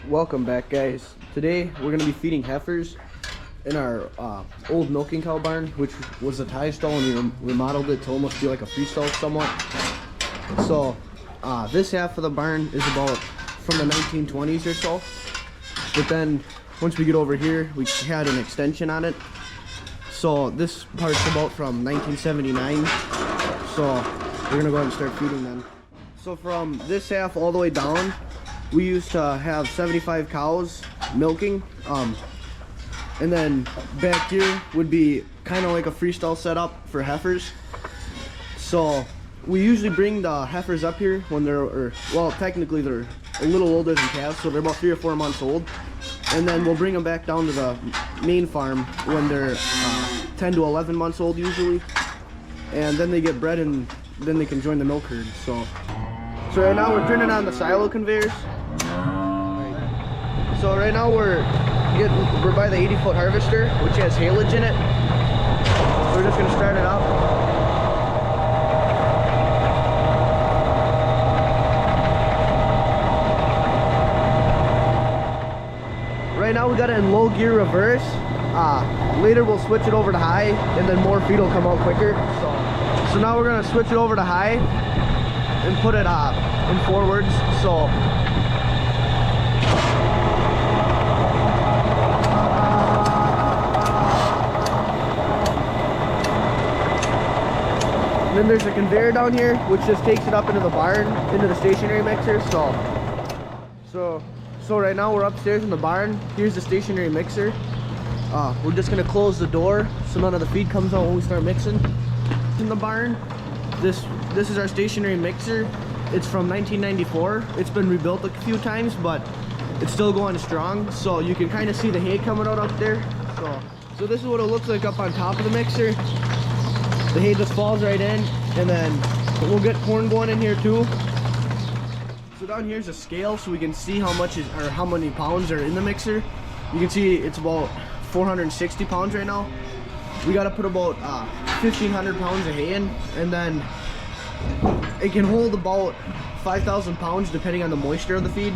Welcome back, guys. Today we're going to be feeding heifers in our old milking cow barn, which was a tie stall, and we remodeled it to almost be like a freestall somewhat. So this half of the barn is about from the 1920s or so, but then once we get over here we had an extension on it, so this part's about from 1979. So we're gonna go ahead and start feeding them. So from this half all the way down, we used to have 75 cows milking, and then back here would be kind of like a freestall setup for heifers. So we usually bring the heifers up here when they're, well, technically they're a little older than calves, so they're about 3 or 4 months old, and then we'll bring them back down to the main farm when they're 10 to 11 months old usually, and then they get bred and then they can join the milk herd. So right now we're turning on the silo conveyors. So right now we're by the 80-foot harvester, which has haylage in it. So we're just gonna start it up. Right now we got it in low gear reverse. Later we'll switch it over to high, and then more feed will come out quicker. So now we're gonna switch it over to high and put it in forwards. So then there's a conveyor down here which just takes it up into the barn, into the stationary mixer. So right now we're upstairs in the barn. Here's the stationary mixer. We're just gonna close the door so none of the feed comes out when we start mixing in the barn. This is our stationary mixer. It's from 1994. It's been rebuilt a few times, but it's still going strong. So you can kind of see the hay coming out up there. So this is what it looks like up on top of the mixer. The hay just falls right in, and then we'll get corn going in here too. So down here's a scale so we can see how many pounds are in the mixer. You can see it's about 460 pounds right now. We got to put about 1,500 pounds of hay in, and then it can hold about 5,000 pounds depending on the moisture of the feed.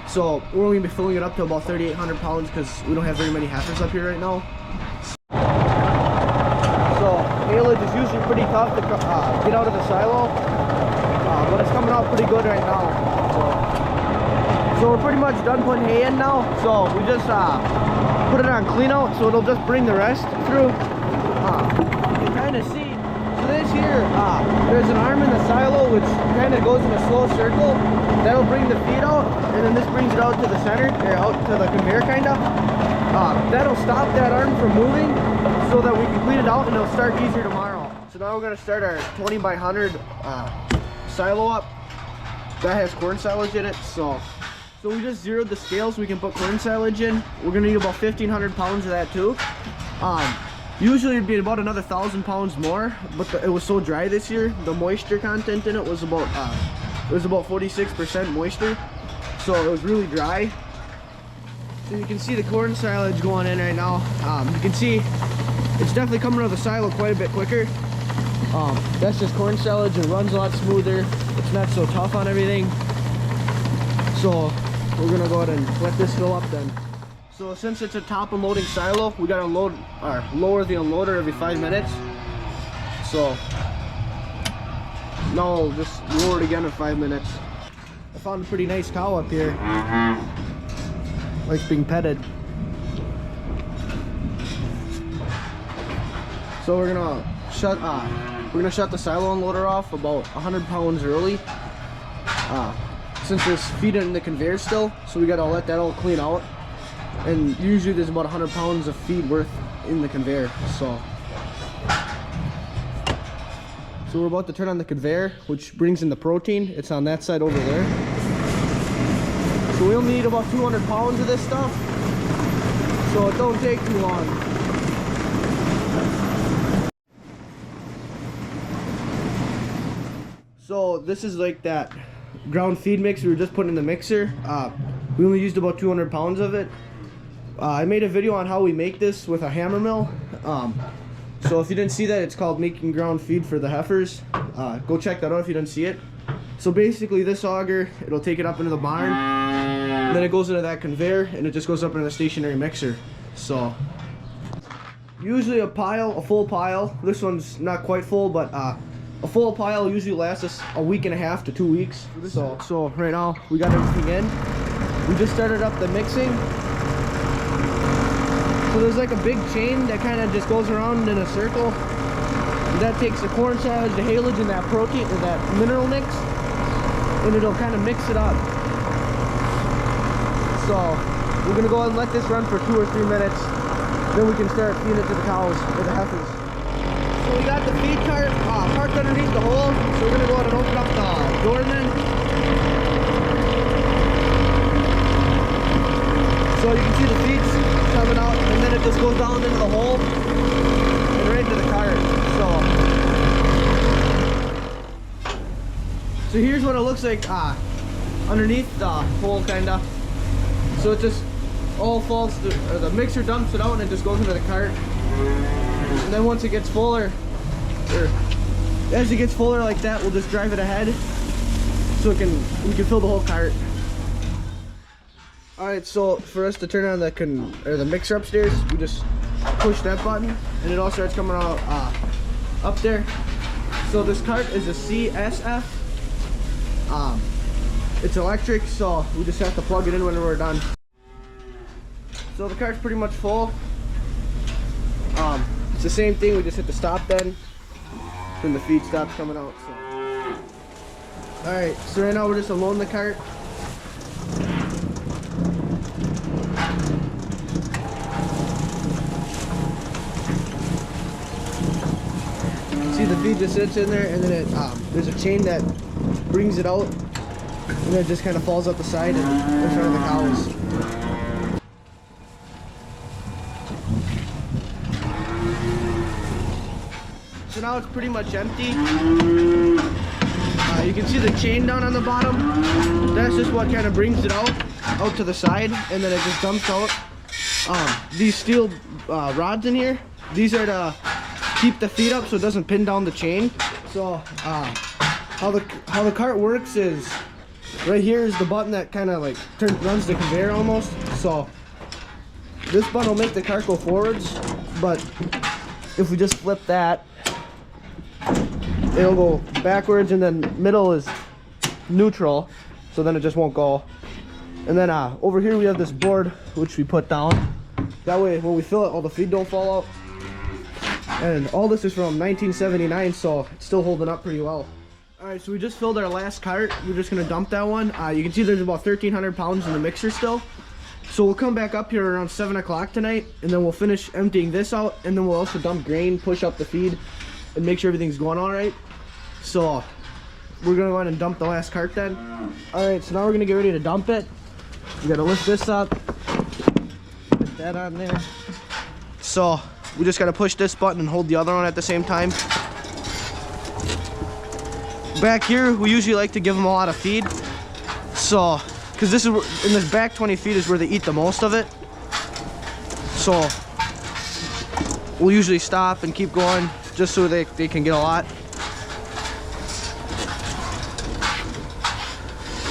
So we're only going to be filling it up to about 3,800 pounds because we don't have very many heifers up here right now. So haylage is usually pretty tough to get out of the silo, but it's coming out pretty good right now. So we're pretty much done putting hay in now. So we just put it on clean out, so it'll just bring the rest through. You can kind of see. So this here, there's an arm in the silo which kind of goes in a slow circle. That'll bring the feed out, and then this brings it out to the center, or out to the conveyor kind of. That'll stop that arm from moving so that we can clean it out, and it'll start easier tomorrow. So now we're gonna start our 20 by 100 silo up. That has corn silage in it. So we just zeroed the scale so we can put corn silage in. We're gonna need about 1,500 pounds of that too. Usually it'd be about another 1,000 pounds more, but it was so dry this year. The moisture content in it was about 46% moisture, so it was really dry. So you can see the corn silage going in right now. You can see it's definitely coming out of the silo quite a bit quicker. That's just corn silage. It runs a lot smoother. It's not so tough on everything. So we're gonna go ahead and let this fill up then. So since it's a top and loading silo, we gotta lower the unloader every 5 minutes. So now I'll just lower it again in 5 minutes. I found a pretty nice cow up here. Likes being petted. So we're gonna shut the silo unloader off about 100 pounds early. Since there's feed in the conveyor still, so we gotta let that all clean out. And usually there's about 100 pounds of feed worth in the conveyor. So we're about to turn on the conveyor, which brings in the protein. It's on that side over there. So we'll need about 200 pounds of this stuff, so it don't take too long. So this is like that ground feed mix we were just putting in the mixer. We only used about 200 pounds of it. I made a video on how we make this with a hammer mill. So if you didn't see that, it's called Making Ground Feed for the Heifers. Go check that out if you didn't see it. So basically this auger, it'll take it up into the barn, And then it goes into that conveyor and it just goes up in the stationary mixer. So usually a full pile, this one's not quite full, but a full pile usually lasts us a week and a half to 2 weeks. So right now we got everything in. We just started up the mixing. So there's like a big chain that kind of just goes around in a circle. That takes the cornstarch, the haylage, and that protein, or that mineral mix, and it'll kind of mix it up. So we're gonna go ahead and let this run for 2 or 3 minutes. Then we can start feeding it to the cows or the heifers. So we got the feed cart parked underneath the hole. So we're gonna go ahead and open up the door then. So you can see the feeds coming out, and then it just goes down into the hole and right into the cart. So here's what it looks like underneath the hole, kinda. So it just all falls through, or the mixer dumps it out and it just goes into the cart. And then once it gets fuller, or as it gets fuller like that, we'll just drive it ahead so we can fill the whole cart. Alright, so for us to turn on the mixer upstairs, we just push that button and it all starts coming out up there. So this cart is a CSF. It's electric, so we just have to plug it in whenever we're done. So the cart's pretty much full. It's the same thing, we just hit the stop then when the feed stops coming out. So. Alright, so right now we're just unloading the cart. See, the feed just sits in there, and then there's a chain that brings it out, and then it just kind of falls up the side and in front of the cows. So now it's pretty much empty. You can see the chain down on the bottom. That's just what kind of brings it out to the side, and then it just dumps out. These steel rods in here, these are to keep the feed up so it doesn't pin down the chain. So how the cart works is right here is the button that kind of like runs the conveyor almost. So this button will make the cart go forwards, but if we just flip that, it'll go backwards, and then middle is neutral, so then it just won't go. And then over here we have this board which we put down. That way when we fill it, all the feed don't fall out. And all this is from 1979, so it's still holding up pretty well. Alright, so we just filled our last cart. We're just gonna dump that one. You can see there's about 1,300 pounds in the mixer still. So we'll come back up here around 7 o'clock tonight, and then we'll finish emptying this out, and then we'll also dump grain, push up the feed, and make sure everything's going all right. So we're gonna go ahead and dump the last cart then. Alright, so now we're gonna get ready to dump it. We gotta lift this up, put that on there. So we just gotta push this button and hold the other one at the same time. Back here, we usually like to give them a lot of feed. So, because this is in this back 20 feet is where they eat the most of it. So we'll usually stop and keep going just so they can get a lot.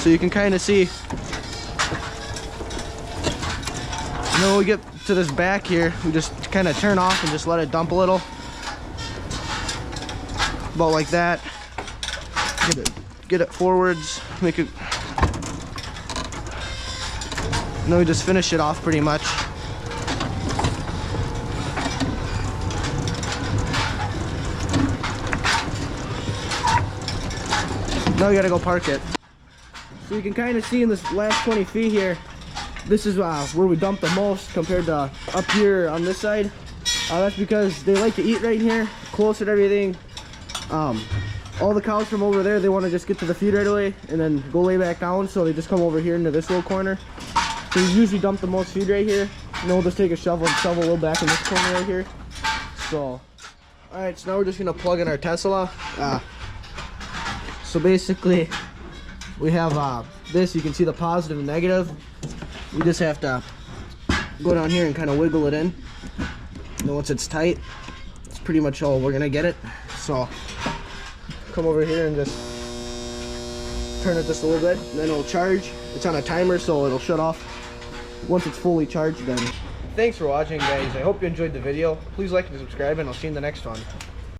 So you can kind of see. And then when we get to this back here, we just kind of turn off and just let it dump a little. About like that. Get it forwards, make it. And then we just finish it off pretty much. Now we gotta go park it. So you can kind of see in this last 20 feet here, this is where we dump the most compared to up here on this side. That's because they like to eat right here, closer to everything. All the cows from over there, they want to just get to the feed right away and then go lay back down, so they just come over here into this little corner. So we usually dump the most feed right here, and then we'll just take a shovel and shovel a little back in this corner right here. So, alright, so now we're just going to plug in our Tesla. So basically, we have this, you can see the positive and negative. We just have to go down here and kind of wiggle it in. And then once it's tight, that's pretty much all we're going to get it. So come over here and just turn it just a little bit, and then it'll charge. It's on a timer, so it'll shut off once it's fully charged then. Thanks for watching, guys. I hope you enjoyed the video. Please like and subscribe, and I'll see you in the next one.